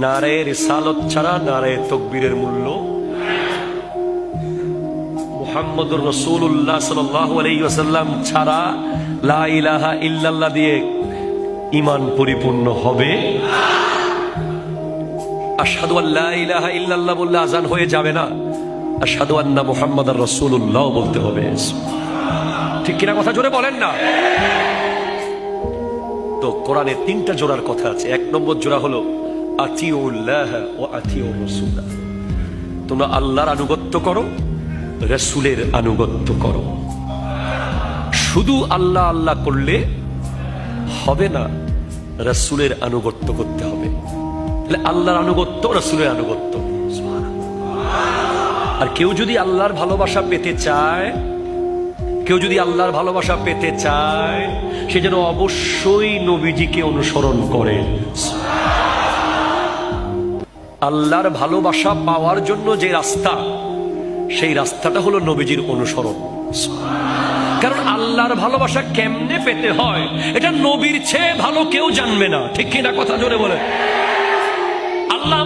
নারে রিসালত ছাড়া নারে তাকবীরের মূল্য, মুহাম্মদুর রাসূলুল্লাহ সাল্লাল্লাহু আলাইহি ওয়াসাল্লাম ছাড়া লা ইলাহা ইল্লাল্লাহ দিয়ে ঈমান পরিপূর্ণ হবে। আশহাদু আল্লা ইলাহা ইল্লাল্লাহ বললে আযান হয়ে যাবে না, আশহাদু আন্না মুহাম্মাদার রাসূলুল্লাহ বলতে হবে। ঠিক কিনা? কথা জোরে বলেন না। তো কোরআনে তিনটা জোড়ার কথা আছে। এক নম্বর জোড়া হলো আতিউল্লাহ ওয়া আতিউর রাসূল। তোমরা আল্লাহর আনুগত্য করো, রাসূলের আনুগত্য করো। শুধু আল্লাহ আল্লাহ করলে হবে না, রাসূলের আনুগত্য করতে হবে। তাহলে আল্লাহর আনুগত্য, রাসূলের আনুগত্য। আর কেউ যদি আল্লাহর ভালোবাসা পেতে চায়, কেউ যদি আল্লাহর ভালোবাসা পেতে চায়, সে যেন অবশ্যই নবীজিকে অনুসরণ করে। আল্লাহর ভালোবাসা পাওয়ার জন্য যে রাস্তা, সেই রাস্তাটা হলো নবীজির অনুসরণ। কারণ আল্লাহর ভালোবাসা কেমনে পেতে হয় এটা নবীর চেয়ে ভালো কেউ জানবে না। ঠিক কিনা? কথা জোরে বলে। আল্লাহ